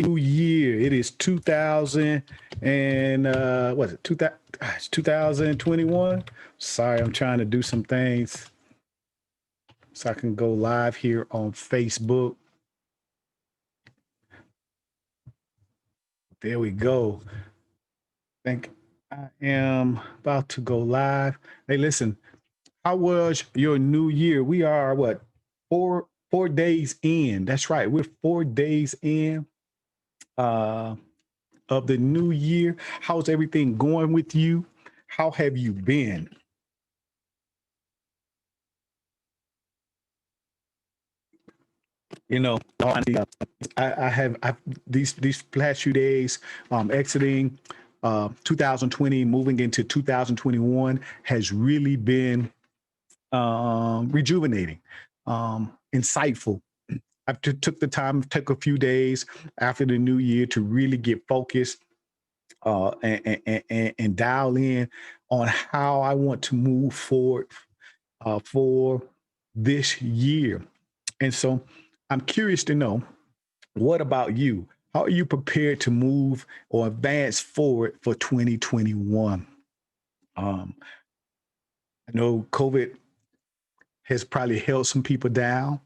New year. It is 2000 and what is it? 2000, it's 2021. Sorry, I'm trying to do some things so I can go live here on Facebook. There we go. I think I am about to go live. Hey, listen, how was your new year? We are what, four days in. That's right. We're 4 days in uh of the new year. How's everything going with you? How have you been? You know, honestly, I have these past few days, exiting 2020, moving into 2021 has really been rejuvenating, insightful. Took the time, took a few days after the new year to really get focused and dial in on how I want to move forward for this year. And so I'm curious to know, what about you? How are you prepared to move or advance forward for 2021? Um, I know COVID has probably held some people down.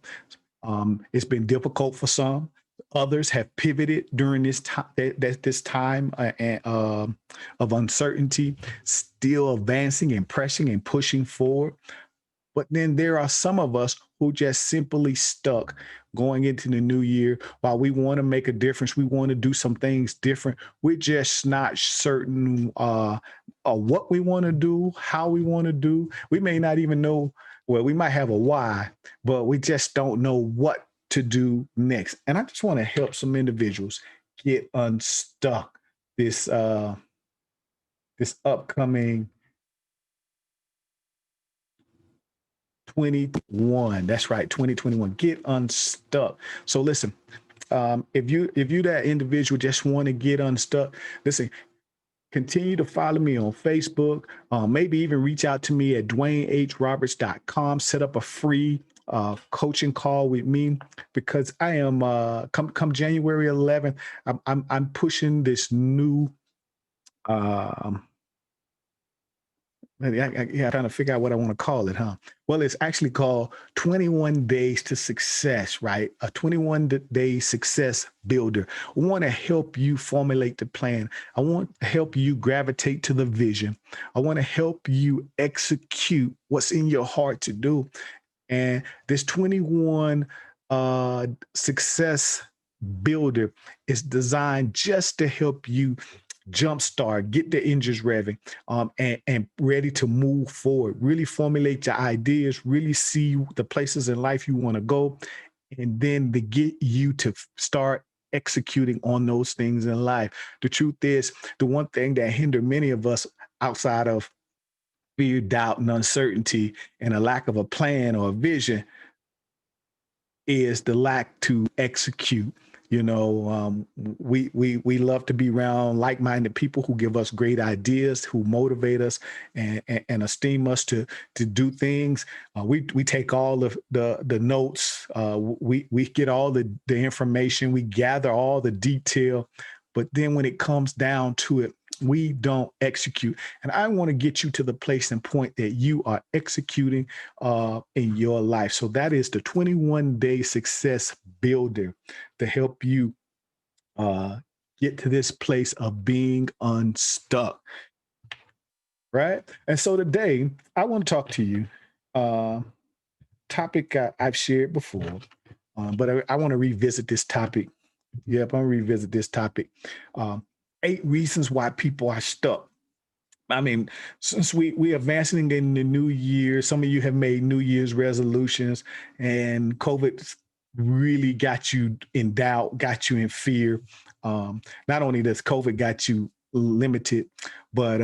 It's been difficult for some. Others have pivoted during this time, this time of uncertainty, still advancing and pressing and pushing forward. But then there are some of us who just simply stuck going into the new year. While we want to make a difference, we want to do some things different. We're just not certain what we want to do, how we want to do. We may not even know. Well, we might have a why, but we just don't know what to do next. And I just want to help some individuals get unstuck this this upcoming 21. That's right, 2021. Get unstuck. So listen, if you that individual just want to get unstuck, listen, continue to follow me on Facebook. Maybe even reach out to me at dwayneHroberts.com. Set up a free coaching call with me, because I am come January 11th. I'm pushing this new um, yeah, trying to figure out what I want to call it, huh? Well, it's actually called 21 Days to Success, right? A 21-day success builder. I want to help you formulate the plan. I want to help you gravitate to the vision. I want to help you execute what's in your heart to do. And this 21 success builder is designed just to help you jumpstart, get the engines revving, and ready to move forward. Really formulate your ideas, really see the places in life you want to go, and then to get you to start executing on those things in life. The truth is, the one thing that hinder many of us outside of fear, doubt, and uncertainty, and a lack of a plan or a vision, is the lack to execute. You know, we love to be around like-minded people who give us great ideas, who motivate us and esteem us to do things. We take all of the notes. We get all the information. We gather all the detail. But then when it comes down to it, we don't execute. And I want to get you to the place and point that you are executing in your life. So that is the 21-day success builder to help you get to this place of being unstuck. Right. And so today I want to talk to you. Uh, Topic I've shared before, but I want to revisit this topic. Yep, I'm gonna revisit this topic. Um, 8 reasons why people are stuck. I mean, since we advancing in the new year, some of you have made New Year's resolutions, and COVID really got you in doubt, got you in fear. Not only does COVID got you limited, but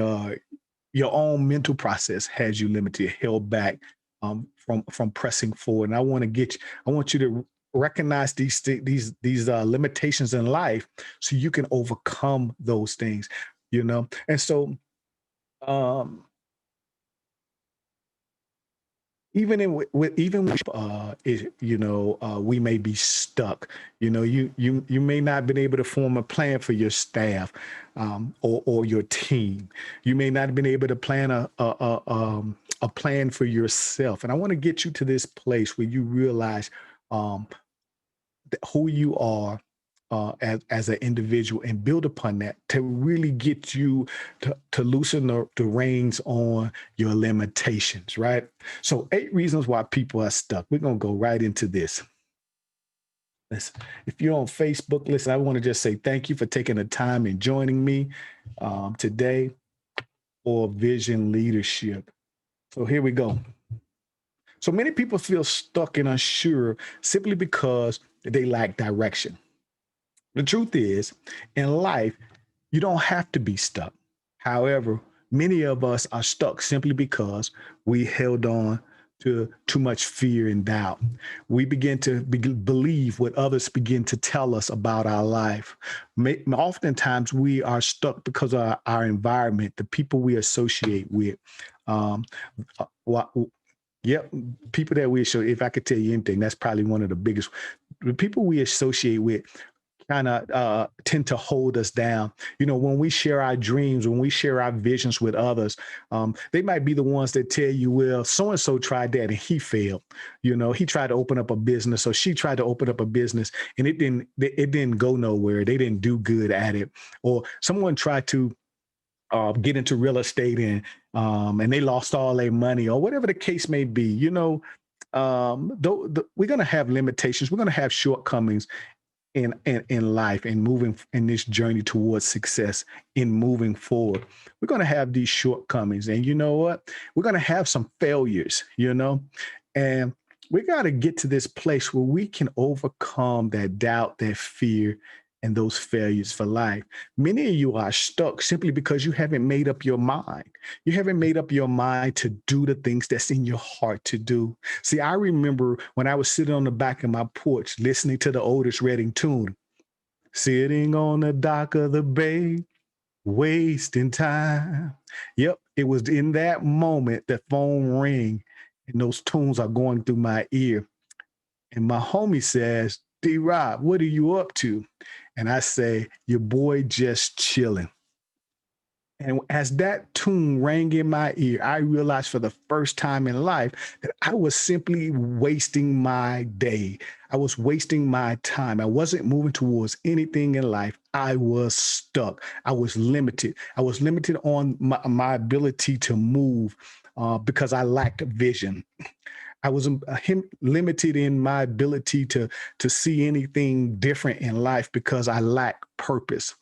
your own mental process has you limited, held back from pressing forward. And I want you to recognize these limitations in life, so you can overcome those things. You know, and so um, even in even we may be stuck. You may not been able to form a plan for your staff, or your team. You may not have been able to plan a plan for yourself. And I want to get you to this place where you realize um, who you are, as an individual, and build upon that to really get you to loosen the reins on your limitations, right? So, 8 reasons why people are stuck. We're going to go right into this. Listen, if you're on Facebook, listen, I want to just say thank you for taking the time and joining me today for Vision Leadership. So, here we go. So, many people feel stuck and unsure simply because they lack direction. The truth is, in life, you don't have to be stuck. However, many of us are stuck simply because we held on to too much fear and doubt. We begin to believe what others begin to tell us about our life. Oftentimes, we are stuck because of our environment, the people we associate with. Um, Yep, people that we associate. If I could tell you anything, that's probably one of the biggest. The people we associate with kind of tend to hold us down. When we share our dreams, when we share our visions with others, they might be the ones that tell you, well, so and so tried that and he failed. He tried to open up a business, or she tried to open up a business, and it didn't go nowhere. They didn't do good at it. Or someone tried to get into real estate, and they lost all their money, or whatever the case may be. We're going to have limitations. We're going to have shortcomings in life, and moving in this journey towards success, in moving forward. We're going to have these shortcomings, and you know what? We're going to have some failures, and we got to get to this place where we can overcome that doubt, that fear, and those failures for life. Many of you are stuck simply because you haven't made up your mind. You haven't made up your mind to do the things that's in your heart to do. See, I remember when I was sitting on the back of my porch listening to the Otis Redding tune, sitting on the dock of the bay, wasting time. Yep, it was in that moment that phone rang and those tunes are going through my ear. And my homie says, D-Rob, what are you up to? And I say, your boy just chilling. And as that tune rang in my ear, I realized for the first time in life that I was simply wasting my day. I was wasting my time. I wasn't moving towards anything in life. I was stuck. I was limited. I was limited on my ability to move because I lacked vision. I was limited in my ability to see anything different in life because I lacked purpose.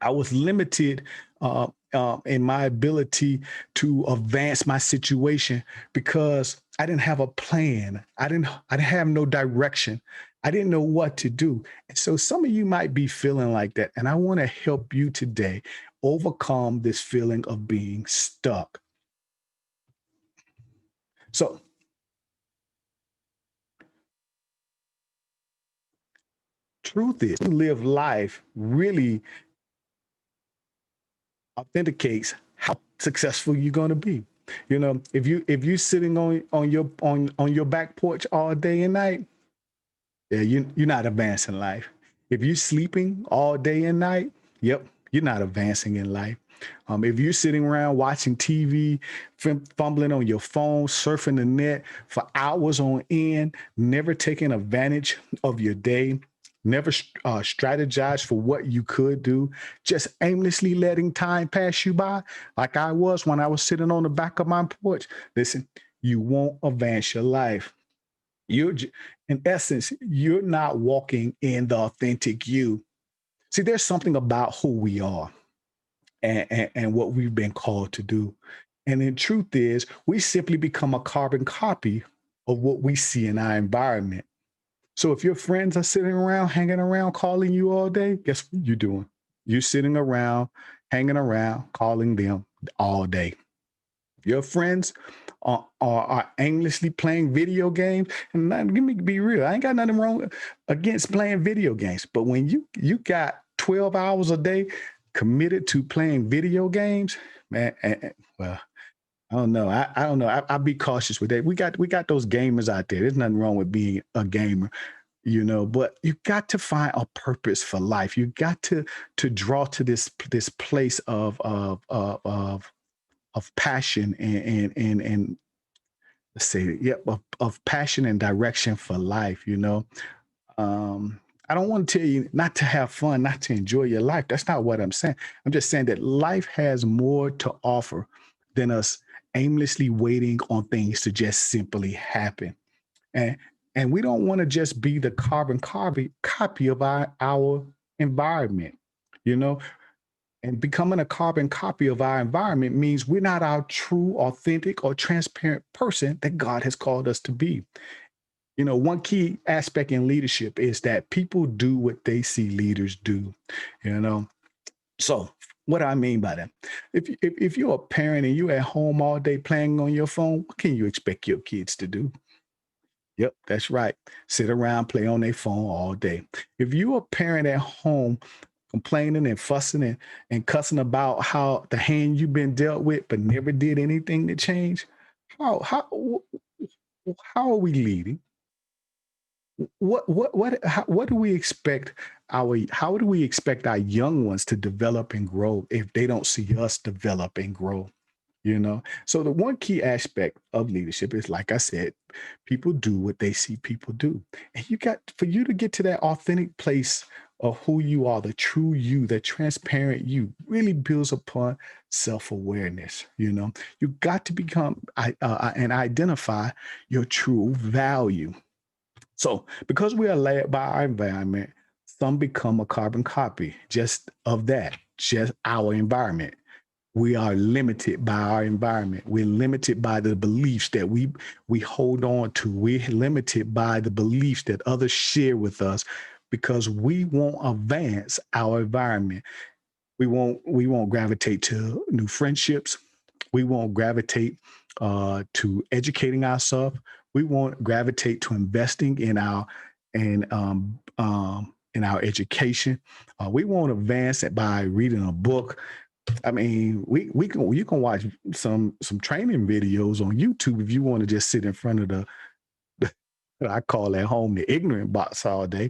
I was limited in my ability to advance my situation because I didn't have a plan. I didn't have no direction. I didn't know what to do. And so some of you might be feeling like that. And I want to help you today overcome this feeling of being stuck. So truth is, to live life really authenticates how successful you're going to be. If you're sitting on your back porch all day and night, yeah, you're not advancing life. If you're sleeping all day and night, yep, you're not advancing in life. If you're sitting around watching TV, fumbling on your phone, surfing the net for hours on end, never taking advantage of your day, never strategize for what you could do, just aimlessly letting time pass you by, like I was when I was sitting on the back of my porch, listen, you won't advance your life. In essence, you're not walking in the authentic you. See, there's something about who we are and what we've been called to do. And the truth is, we simply become a carbon copy of what we see in our environment. So if your friends are sitting around, hanging around, calling you all day, guess what you're doing? You're sitting around, hanging around, calling them all day. Your friends are aimlessly playing video games. And let me be real, I ain't got nothing wrong against playing video games. But when you got 12 hours a day committed to playing video games, man, well, I don't know. I don't know. I'll be cautious with that. We got those gamers out there. There's nothing wrong with being a gamer, but you got to find a purpose for life. You got to draw to this place of passion and let's say, yep, of passion and direction for life. Um, I don't want to tell you not to have fun, not to enjoy your life. That's not what I'm saying. I'm just saying that life has more to offer than us aimlessly waiting on things to just simply happen. And and we don't want to just be the carbon copy of our environment. You know, and becoming a carbon copy of our environment means we're not our true, authentic, or transparent person that God has called us to be. One key aspect in leadership is that people do what they see leaders do. You know, so what do I mean by that? If you're a parent and you're at home all day playing on your phone, what can you expect your kids to do? Yep, that's right. Sit around, play on their phone all day. If you're a parent at home complaining and fussing and cussing about how the hand you've been dealt with, but never did anything to change, how are we leading? What do we expect how do we expect our young ones to develop and grow if they don't see us develop and grow? So the one key aspect of leadership is, like I said, people do what they see people do. And for you to get to that authentic place of who you are, the true you, the transparent you, really builds upon self-awareness. You got to become and identify your true value. So, because we are led by our environment, some become a carbon copy just of that, just our environment. We are limited by our environment. We're limited by the beliefs that we hold on to. We're limited by the beliefs that others share with us because we won't advance our environment. We won't gravitate to new friendships. We won't gravitate to educating ourselves. We won't gravitate to investing in our education. We won't advance it by reading a book. I mean, we can you can watch some training videos on YouTube if you want to just sit in front of the I call at home the ignorant box all day.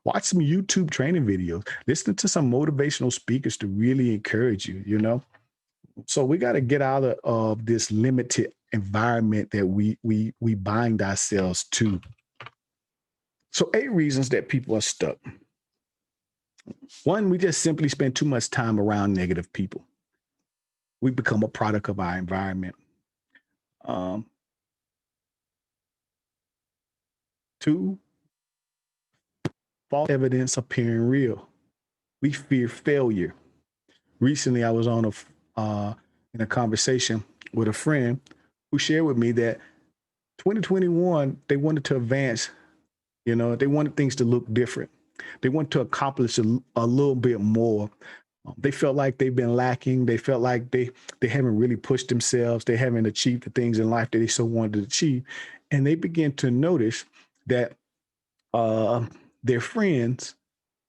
Watch some YouTube training videos. Listen to some motivational speakers to really encourage you. So we got to get out of this limited environment that we bind ourselves to. So 8 reasons that people are stuck. One, we just simply spend too much time around negative people. We become a product of our environment. Um, Two, false evidence appearing real. We fear failure. Recently, I was in a conversation with a friend who shared with me that 2021 they wanted to advance. They wanted things to look different. They want to accomplish a little bit more. They felt like they've been lacking. They felt like they haven't really pushed themselves. They haven't achieved the things in life that they so wanted to achieve, and they began to notice that uh, their friends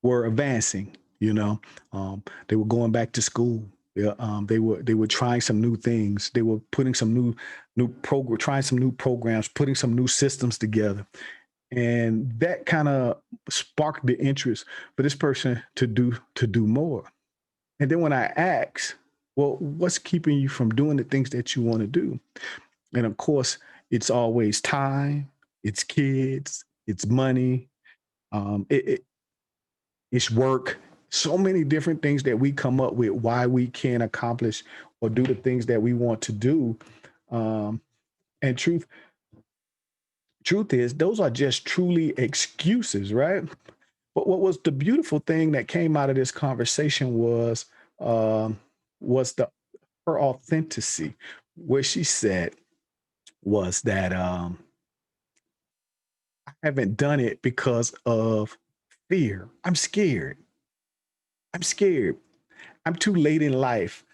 were advancing. They were going back to school. Yeah, they were trying some new things. They were putting some trying some new programs, putting some new systems together, and that kind of sparked the interest for this person to do more. And then when I asked, well, what's keeping you from doing the things that you want to do? And of course, it's always time, it's kids, it's money, it's work. So many different things that we come up with why we can't accomplish or do the things that we want to do. Um, and truth is, those are just truly excuses, right? But what was the beautiful thing that came out of this conversation um, was her authenticity. What she said was that I haven't done it because of fear. I'm scared. I'm scared. I'm too late in life.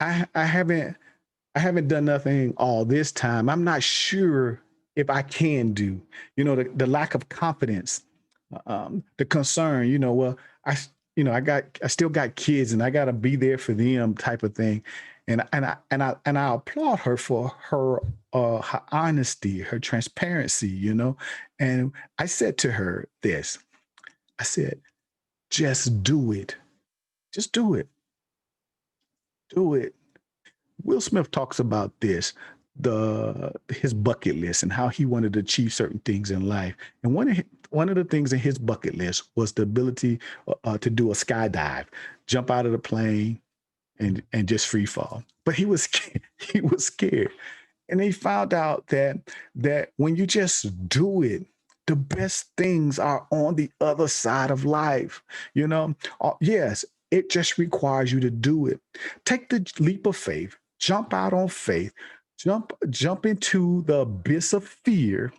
I haven't done nothing all this time. I'm not sure if I can do. The lack of confidence, the concern. Well, I still got kids and I got to be there for them, type of thing. And I applaud her for her honesty, her transparency, And I said to her this. I said, just do it. Just do it. Do it. Will Smith talks about this, the his bucket list and how he wanted to achieve certain things in life. And one of the things in his bucket list was the ability to do a skydive, jump out of the plane and just free fall. But he was he was scared, and he found out that when you just do it, the best things are on the other side of life. Yes, it just requires you to do it. Take the leap of faith, jump out on faith, jump into the abyss of fear,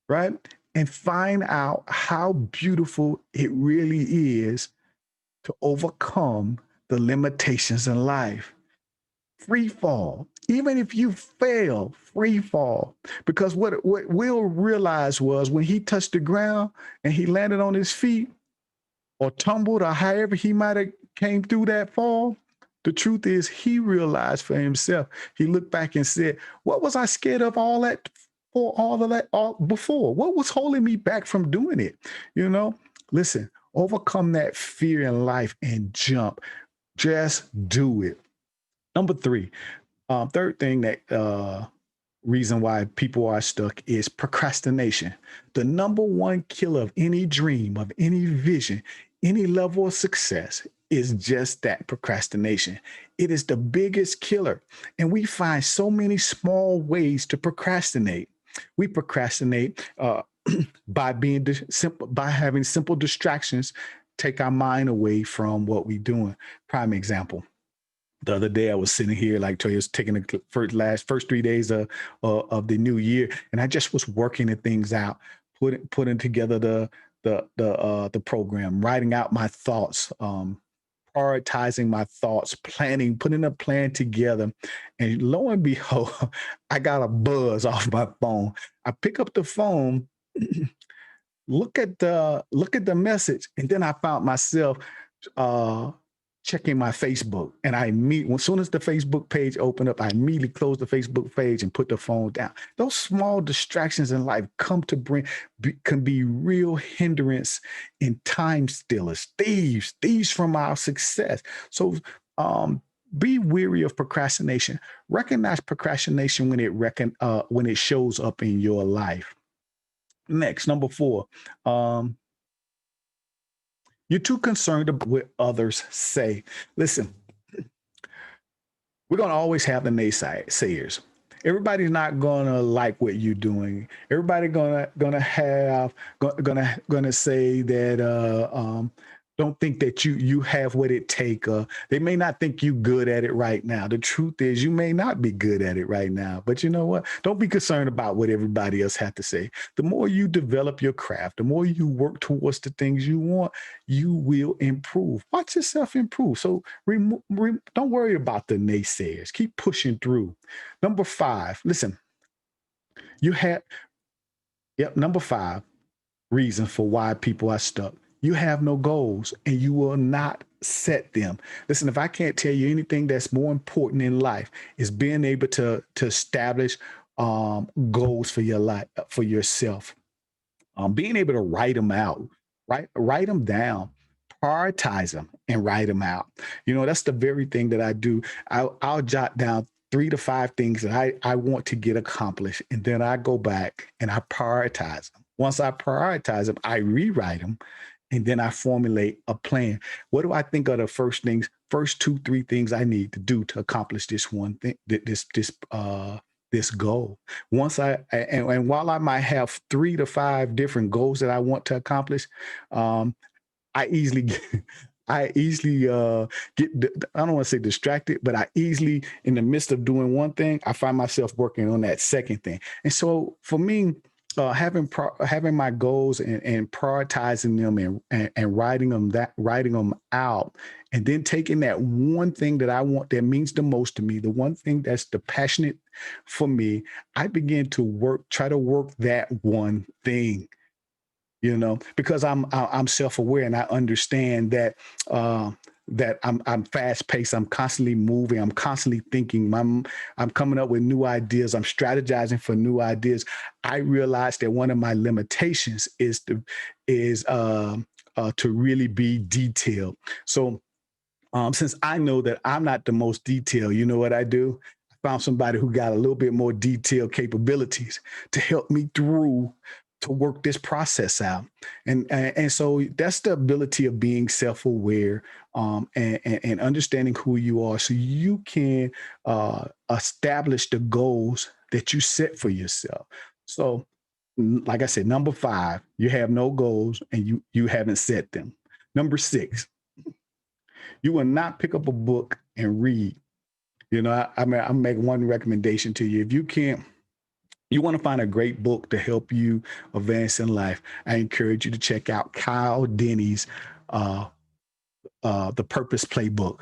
right? And find out how beautiful it really is to overcome the limitations in life. Free fall. Even if you fail, free fall. Because what Will realized was when he touched the ground and he landed on his feet or tumbled or however he might have came through that fall, the truth is he realized for himself. He looked back and said, what was I scared of all that for all of that all before? What was holding me back from doing it? Listen, overcome that fear in life and jump. Just do it. Number three, third thing that reason why people are stuck is procrastination. The number one killer of any dream, of any vision, any level of success is just that procrastination. It is the biggest killer. And we find so many small ways to procrastinate. We procrastinate by being simple, by having simple distractions take our mind away from what we're doing. Prime example. The other day I was sitting here, like Toya was taking the first 3 days of the new year, and I just was working the things out, putting together the program, writing out my thoughts, prioritizing my thoughts, planning, putting a plan together. And lo and behold, I got a buzz off my phone. I pick up the phone, look at the message, and then I found myself uh checking my Facebook. And as soon as the Facebook page opened up, I immediately closed the Facebook page and put the phone down. Those small distractions in life can be real hindrance and time stealers, thieves from our success. So be weary of procrastination. Recognize procrastination when it shows up in your life. Next, number four, you're too concerned about what others say. Listen, we're going to always have the naysayers. Everybody's not gonna like what you're doing. Everybody gonna say that don't think that you have what it take. They may not think you good at it right now. The truth is you may not be good at it right now. But you know what? Don't be concerned about what everybody else has to say. The more you develop your craft, the more you work towards the things you want, you will improve. Watch yourself improve. So don't worry about the naysayers. Keep pushing through. Number five, listen, you have, yep, number five reason for why people are stuck. You have no goals and you will not set them. Listen, if I can't tell you anything that's more important in life is being able to establish goals for your life, for yourself, being able to write them out, right? Write them down, prioritize them and write them out. That's the very thing that I do. I'll jot down 3 to 5 things that I want to get accomplished. And then I go back and I prioritize them. Once I prioritize them, I rewrite them and then I formulate a plan. What do I think are the first 2, 3 things I need to do to accomplish this one thing, this goal? And while I might have 3 to 5 different goals that I want to accomplish, I easily get, get, I don't want to say distracted, but I easily, in the midst of doing one thing, I find myself working on that second thing. And so for me, having my goals and prioritizing them and writing them out, and then taking that one thing that I want that means the most to me, the one thing that's the passionate for me, I begin to try to work that one thing. Because I'm self-aware and I understand that that I'm fast paced. I'm constantly moving. I'm constantly thinking. I'm coming up with new ideas. I'm strategizing for new ideas. I realized that one of my limitations is to really be detailed. So since I know that I'm not the most detailed, you know what I do? I found somebody who got a little bit more detailed capabilities to help me through to work this process out. And so that's the ability of being self-aware, and understanding who you are so you can establish the goals that you set for yourself. So like I said, number five, you have no goals and you haven't set them. Number six, you will not pick up a book and read. I mean, I'll make one recommendation to you. If you can't, you want to find a great book to help you advance in life, I encourage you to check out Kyle Denny's uh, The Purpose Playbook.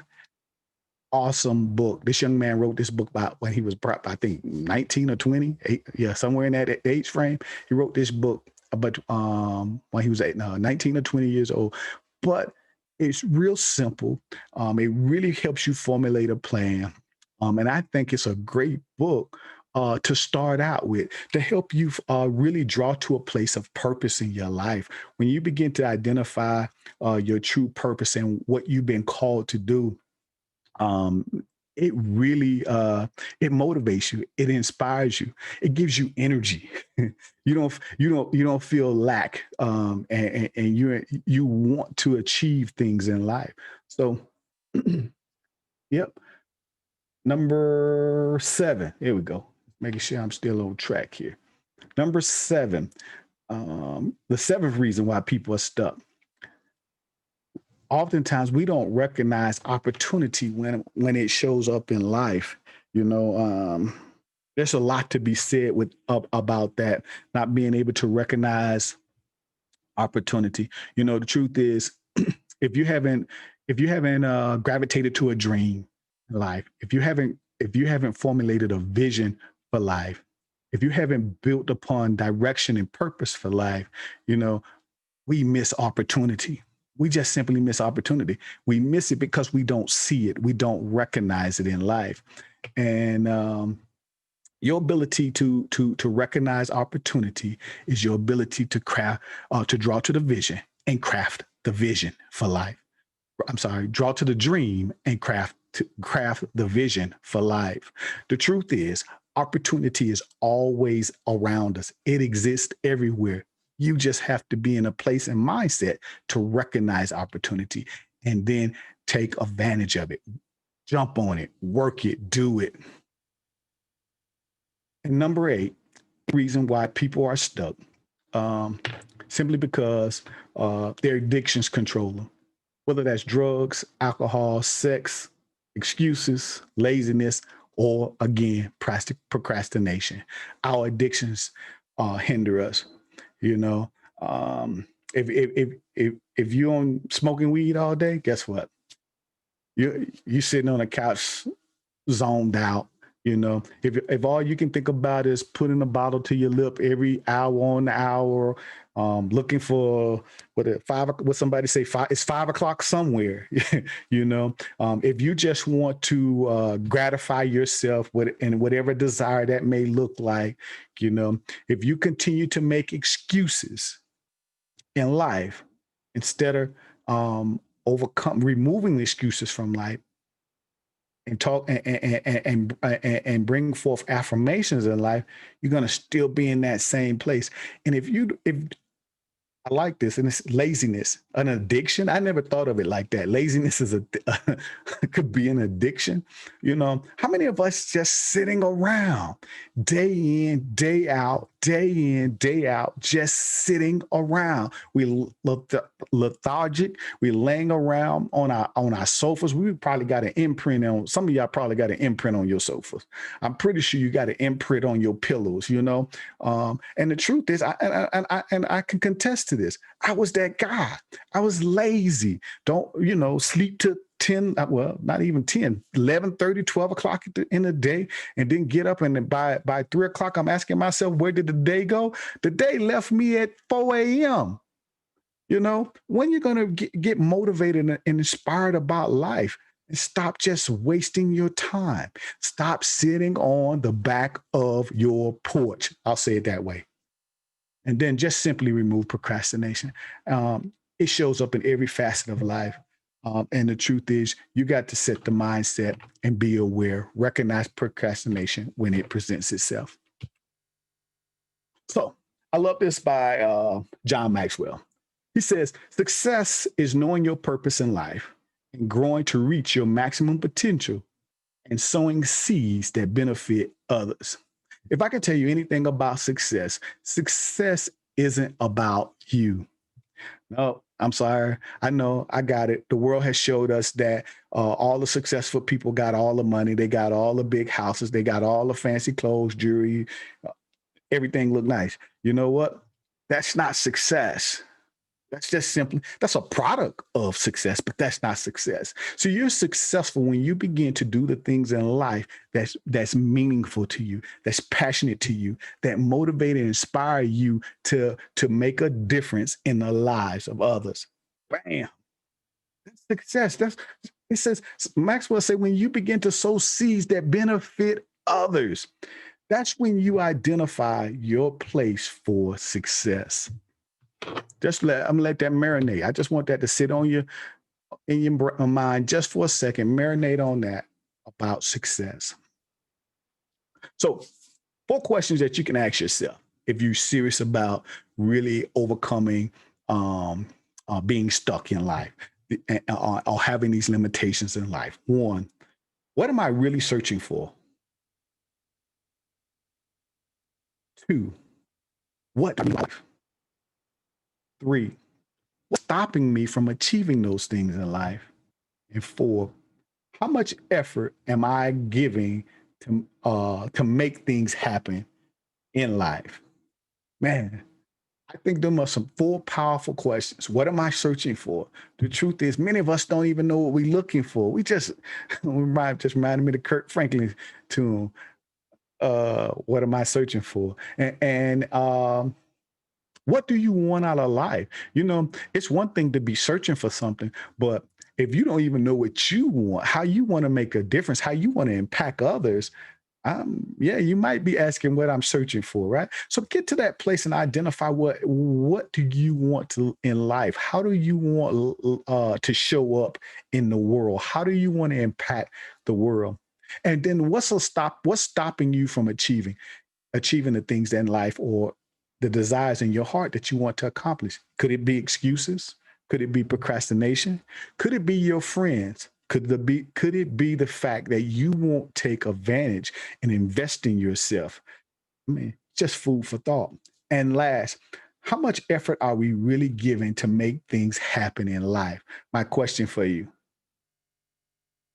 Awesome book. This young man wrote this book about when he was, I think, 19 or 20, yeah, somewhere in that age frame. He wrote this book about when he was 19 or 20 years old. But it's real simple. It really helps you formulate a plan. And I think it's a great book to start out with to help you really draw to a place of purpose in your life. When you begin to identify your true purpose and what you've been called to do, um, it really it motivates you, it inspires you, it gives you energy. You don't feel lack, and you want to achieve things in life. So yep. Number seven, here we go, making sure I'm still on track here. Number seven, the seventh reason why people are stuck. Oftentimes we don't recognize opportunity when it shows up in life. you know um there's a lot to be said about that, not being able to recognize opportunity. The truth is, if you haven't gravitated to a dream in life, if you haven't formulated a vision for life, if you haven't built upon direction and purpose for life, you know we miss opportunity. We just simply miss opportunity. We miss it because we don't see it. We don't recognize it in life. And your ability to recognize opportunity is your ability to craft, to draw to the vision and craft the vision for life. I'm sorry, draw to the dream and craft the vision for life. The truth is, opportunity is always around us. It exists everywhere. You just have to be in a place and mindset to recognize opportunity and then take advantage of it. Jump on it, work it, do it. And number eight, reason why people are stuck, um, simply because their addictions control them, whether that's drugs, alcohol, sex, excuses, laziness, or again, procrastination. Our addictions hinder us. You know, if you're on smoking weed all day, guess what? You sitting on a couch zoned out. If all you can think about is putting a bottle to your lip every hour on the hour, looking for what somebody say, it's 5 o'clock somewhere. If you just want to gratify yourself in whatever desire that may look like, if you continue to make excuses in life instead of removing the excuses from life, and talk and bring forth affirmations in life, you're going to still be in that same place. And if I like this, and it's laziness, an addiction. I never thought of it like that. Laziness is could be an addiction. How many of us just sitting around day in, day out, just sitting around? We lethargic. We laying around on our sofas. We probably got an imprint on. Some of y'all probably got an imprint on your sofas. I'm pretty sure you got an imprint on your pillows. And the truth is, I can contest to this. I was that guy. I was lazy. Don't, sleep to 10, well, not even 10, 11:30, 12 o'clock in the day, and then get up, and then by 3 o'clock, I'm asking myself, where did the day go? The day left me at 4 a.m. You know, when you're going to get motivated and inspired about life, and stop just wasting your time. Stop sitting on the back of your porch. I'll say it that way. And then just simply remove procrastination. It shows up in every facet of life. And the truth is, you got to set the mindset and be aware, recognize procrastination when it presents itself. So I love this by John Maxwell. He says, success is knowing your purpose in life and growing to reach your maximum potential and sowing seeds that benefit others. If I can tell you anything about success, success isn't about you. No, I'm sorry. I know I got it. The world has showed us that all the successful people got all the money. They got all the big houses. They got all the fancy clothes, jewelry. Everything look nice. You know what? That's not success. That's just simply, that's a product of success, but that's not success. So you're successful when you begin to do the things in life that's meaningful to you, that's passionate to you, that motivate and inspire you to make a difference in the lives of others. Bam. That's success. That's it says Maxwell said when you begin to sow seeds that benefit others, that's when you identify your place for success. I'm gonna let that marinate. I just want that to sit on you in your mind just for a second. Marinate on that about success. So, 4 questions that you can ask yourself if you're serious about really overcoming being stuck in life or having these limitations in life. 1, what am I really searching for? 2, what in life? 3, what's stopping me from achieving those things in life? And 4, how much effort am I giving to make things happen in life? Man, I think them are some 4 powerful questions. What am I searching for? The truth is, many of us don't even know what we're looking for. We just just reminded me of Kirk Franklin tune. What am I searching for? And what do you want out of life? You know, it's one thing to be searching for something, but if you don't even know what you want, how you want to make a difference, how you want to impact others, yeah, you might be asking what I'm searching for, right? So get to that place and identify what do you want to in life? How do you want to show up in the world? How do you want to impact the world? And then what's stopping you from achieving the things in life or the desires in your heart that you want to accomplish? Could it be excuses? Could it be procrastination? Could it be your friends? Could it be the fact that you won't take advantage and invest in yourself? I mean, just food for thought. And last, how much effort are we really giving to make things happen in life? My question for you,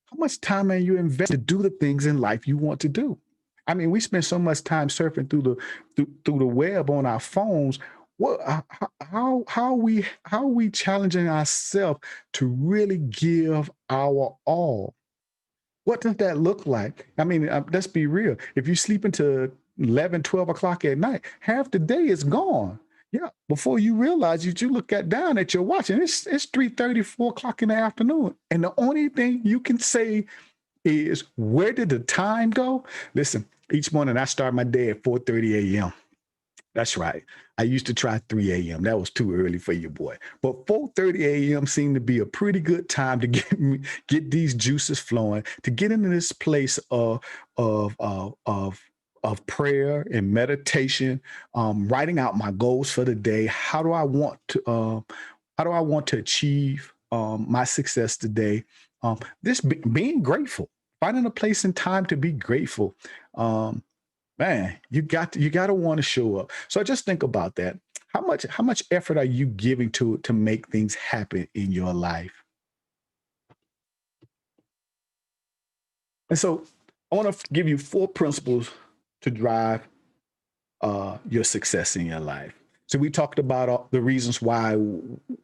how much time are you investing to do the things in life you want to do? I mean, we spend so much time surfing through the web on our phones. What how are we challenging ourselves to really give our all? What does that look like? I mean, let's be real. If you sleep into 11, 12 o'clock at night, half the day is gone. Yeah, before you realize it, you look at down at your watch and it's 3:30, 4 o'clock in the afternoon. And the only thing you can say is, where did the time go? Listen, each morning I start my day at 4:30 a.m. That's right. I used to try 3 a.m. That was too early for you, boy. But 4:30 a.m. seemed to be a pretty good time to get these juices flowing, to get into this place of of of, of prayer and meditation, writing out my goals for the day. How do I want to achieve my success today? Being grateful, finding a place and time to be grateful. Um, Man, you got to want to show up. So just think about that. How much effort are you giving to make things happen in your life? And so I want to give you 4 principles to drive your success in your life. So we talked about the reasons why,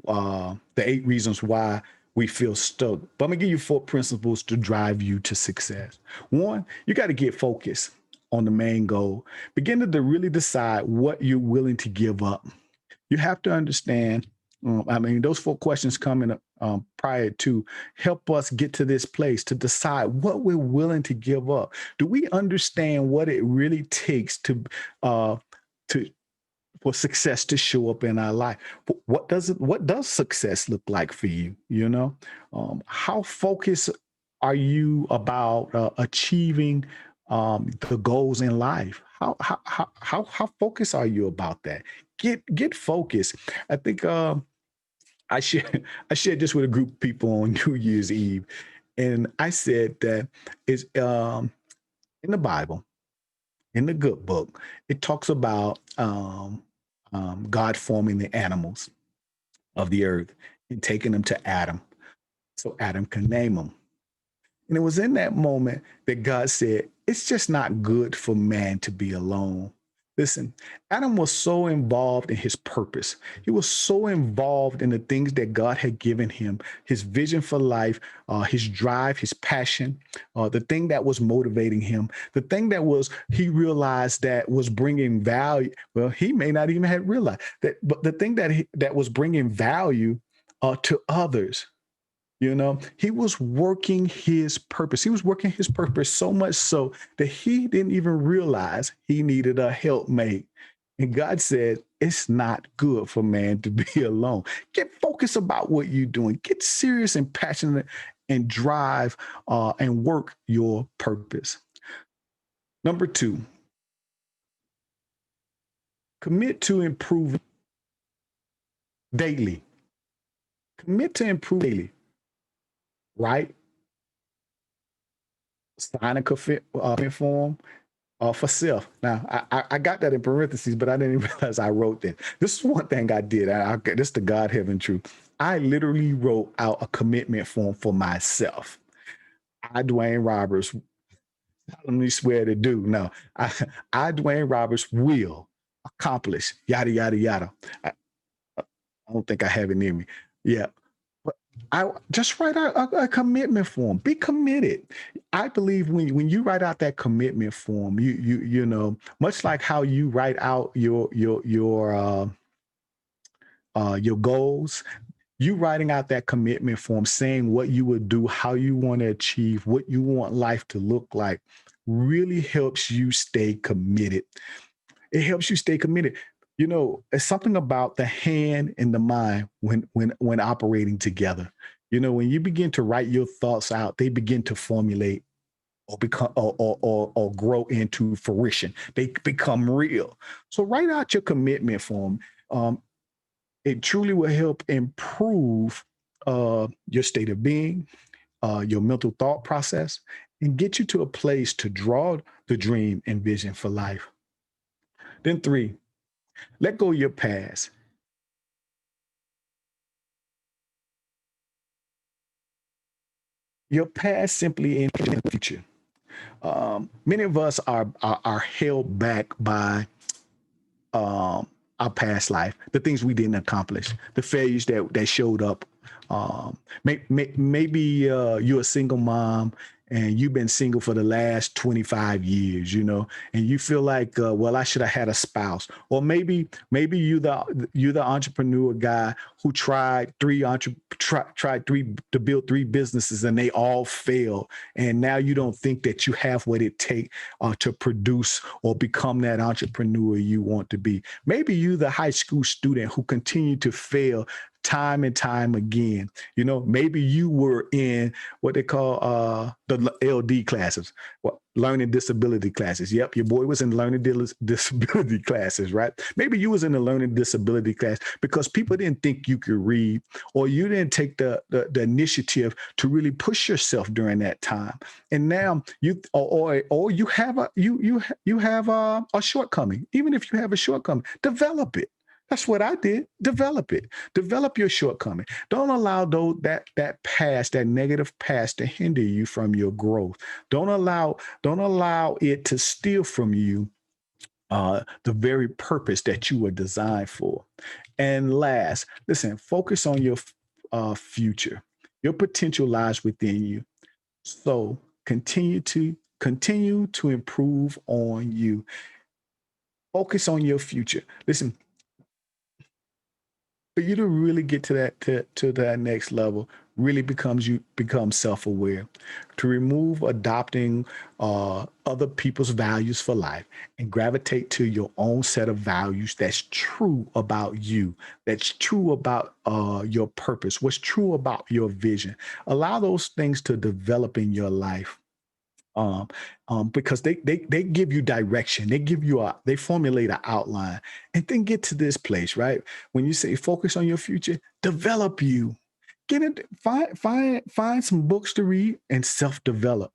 the 8 reasons why we feel stuck. But I'm gonna give you 4 principles to drive you to success. One, you got to get focused on the main goal. Begin to really decide what you're willing to give up. You have to understand. I mean, those four questions coming prior to help us get to this place to decide what we're willing to give up. Do we understand what it really takes uh, to for success to show up in our life? What does success look like for you? You know, how focused are you about achieving the goals in life? How focused are you about that? Get focused. I think I shared I shared this with a group of people on New Year's Eve, and I said that is in the Bible, in the good book, it talks about God forming the animals of the earth and taking them to Adam so Adam can name them. And it was in that moment that God said, it's just not good for man to be alone. Listen, Adam was so involved in his purpose. He was so involved in the things that God had given him, his vision for life, his drive, his passion, the thing that was motivating him, the thing that was he realized that was bringing value. Well, he may not even have realized that, but the thing that was bringing value to others. He was working his purpose. He was working his purpose so much so that he didn't even realize he needed a helpmate. And God said, it's not good for man to be alone. Get focused about what you're doing. Get serious and passionate and drive and work your purpose. Number two, commit to improve daily. Commit to improve daily, right? Sign a commitment form for self. Now, I got that in parentheses, but I didn't realize I wrote that. This is one thing I did. This is the God heaven truth. I literally wrote out a commitment form for myself. I, Dwayne Roberts, solemnly swear to do. No, I, Dwayne Roberts, will accomplish yada yada yada. I don't think I have it near me. Yeah. But I just write out a commitment form. Be committed. I believe when you write out that commitment form, much like how you write out your goals, you writing out that commitment form, saying what you would do, how you want to achieve, what you want life to look like, really helps you stay committed. It helps you stay committed. It's something about the hand and the mind when operating together. When you begin to write your thoughts out, they begin to formulate or become or grow into fruition. They become real. So write out your commitment form. It truly will help improve your state of being, your mental thought process, and get you to a place to draw the dream and vision for life. Then three, let go of your past. Your past simply in the future. Many of us are held back by our past life, the things we didn't accomplish, the failures that showed up. Maybe you're a single mom and you've been single for the last 25 years, and you feel like, well, I should have had a spouse. Or maybe you're the entrepreneur guy who tried three to build three businesses and they all failed. And now you don't think that you have what it takes to produce or become that entrepreneur you want to be. Maybe you the high school student who continued to fail time and time again. Maybe you were in what they call the LD classes, learning disability classes. Yep, your boy was in learning disability classes, right? Maybe you was in the learning disability class because people didn't think you could read, or you didn't take the initiative to really push yourself during that time. And now you have a shortcoming. Even if you have a shortcoming, develop it. That's what I did. Develop it. Develop your shortcoming. Don't allow that past, that negative past, to hinder you from your growth. Don't allow it to steal from you the very purpose that you were designed for. And last, listen, focus on your future. Your potential lies within you. So continue to improve on you. Focus on your future. Listen, for you to really get to that next level really becomes you become self-aware, to remove adopting other people's values for life and gravitate to your own set of values that's true about you, that's true about your purpose, what's true about your vision. Allow those things to develop in your life, um, because they give you direction. They give you a they formulate an outline, and then get to this place, right? When you say focus on your future, develop you. Get it. Find some books to read and self develop.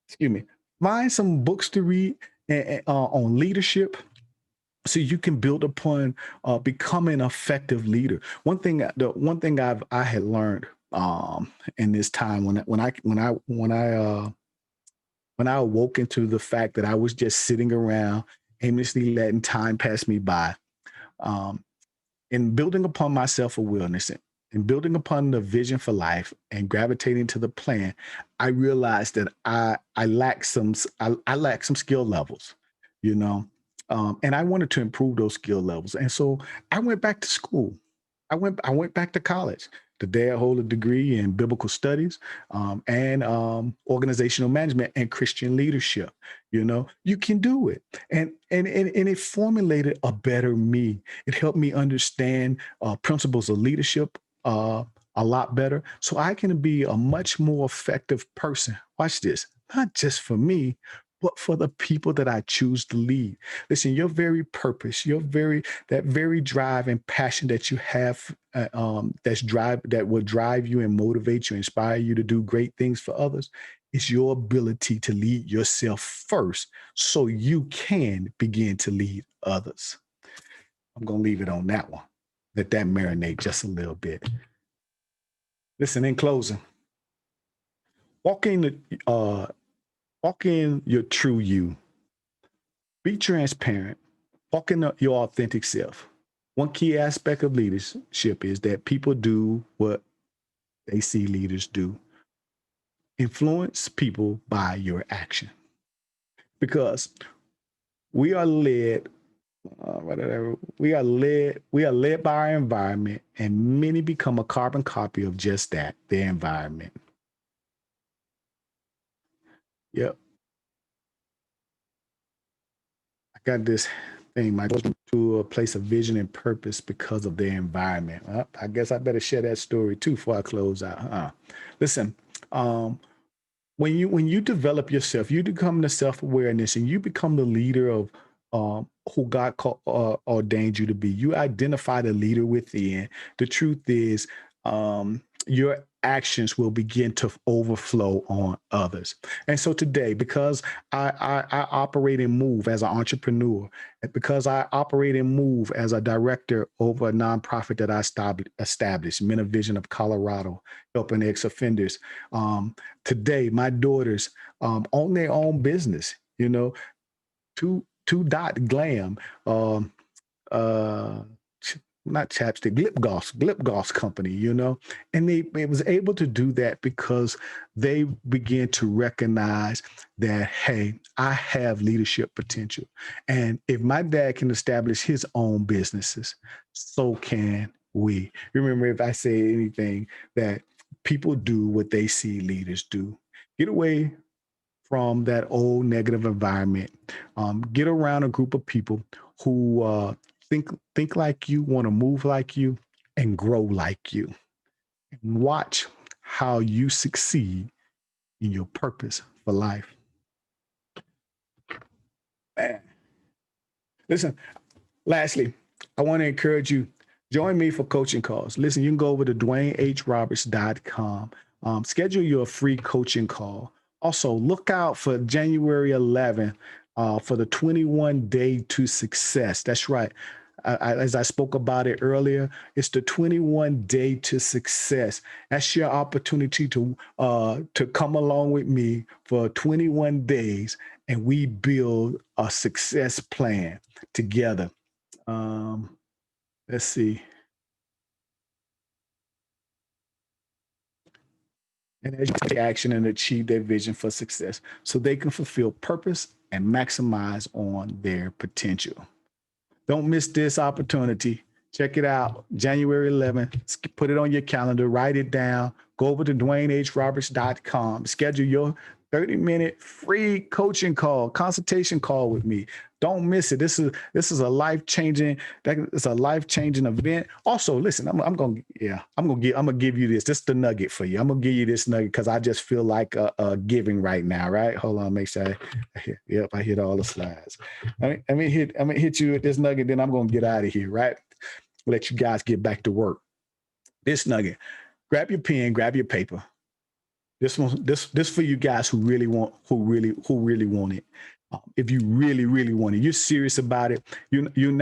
Excuse me. Find some books to read on leadership, so you can build upon becoming an effective leader. The one thing I had learned in this time when I awoke into the fact that I was just sitting around aimlessly letting time pass me by, um, and building upon my self awareness and building upon the vision for life and gravitating to the plan, I realized that I lack some skill levels, you know, and I wanted to improve those skill levels, and so I went back to school. I went back to college. Today, I hold a degree in biblical studies, and organizational management and Christian leadership. You know, you can do it, and it formulated a better me. It helped me understand principles of leadership a lot better, so I can be a much more effective person. Watch this, not just for me, but for the people that I choose to lead. Listen, your very purpose, your very that very drive and passion that you have, that will drive you and motivate you, inspire you to do great things for others, is your ability to lead yourself first, so you can begin to lead others. I'm gonna leave it on that one. Let that marinate just a little bit. Listen, in closing, walk in the walk in your true you. Be transparent. Walk in your authentic self. One key aspect of leadership is that people do what they see leaders do. Influence people by your action, because we are led. We are led by our environment, and many become a carbon copy of just that, their environment. Yep, I got this thing. My goes to a place of vision and purpose because of their environment. Well, I guess I better share that story too before I close out. Listen, um, when you develop yourself, you become the self awareness, and you become the leader of who ordained you to be. You identify the leader within. The truth is, your actions will begin to overflow on others. And so today, because I operate and move as an entrepreneur, and because I operate and move as a director over a nonprofit that I established, Men of Vision of Colorado, helping ex offenders. Today, my daughters own their own business. You know, two dot glam, um, uh, not chapstick, lip gloss company, you know, and they was able to do that because they began to recognize that, hey, I have leadership potential, and if my dad can establish his own businesses, so can we. Remember, if I say anything, that people do what they see leaders do. Get away from that old negative environment. Get around a group of people who think like you, want to move like you, and grow like you. And watch how you succeed in your purpose for life. Man. Listen, lastly, I want to encourage you, join me for coaching calls. Listen, you can go over to DwayneHRoberts.com. Schedule your free coaching call. Also, look out for January 11th for the 21 Day to Success. That's right. As I spoke about it earlier, it's the 21 Day to Success. That's your opportunity to come along with me for 21 days, and we build a success plan together. Um, let's see. And as you take action and achieve their vision for success, so they can fulfill purpose and maximize on their potential. Don't miss this opportunity. Check it out. January 11th. Put it on your calendar. Write it down. Go over to DwayneHRoberts.com. Schedule your 30-minute free coaching call, consultation call with me. Don't miss it. This is a life-changing, it's a life-changing event. Also, listen, I'm gonna give you this. This is the nugget for you. I'm gonna give you this nugget because I just feel like giving right now, right? Hold on, make sure I hit all the slides. I'm gonna hit you with this nugget, then I'm gonna get out of here, right? Let you guys get back to work. This nugget. Grab your pen, grab your paper. This for you guys who really want it. If you really want it, you're serious about it. You don't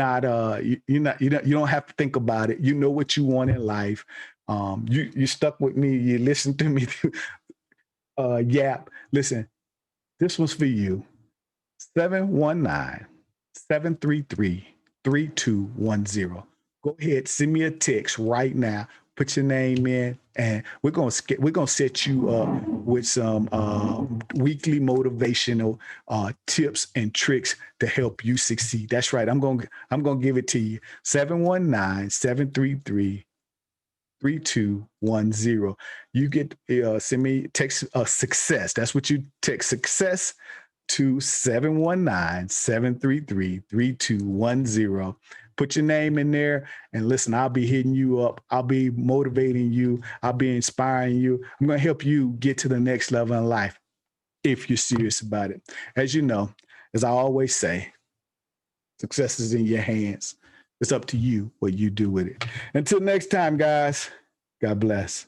have to think about it. You know what you want in life. You stuck with me. You listen to me. Yap. Listen, this was for you. 719-733-3210. Go ahead, send me a text right now. Put your name in, and we're gonna set you up with some weekly motivational tips and tricks to help you succeed. That's right. I'm gonna give it to you. 719-733-3210. You get send me text success. That's what you text, success, to 719-733-3210. Put your name in there, and listen, I'll be hitting you up. I'll be motivating you. I'll be inspiring you. I'm going to help you get to the next level in life if you're serious about it. As you know, as I always say, success is in your hands. It's up to you what you do with it. Until next time, guys, God bless.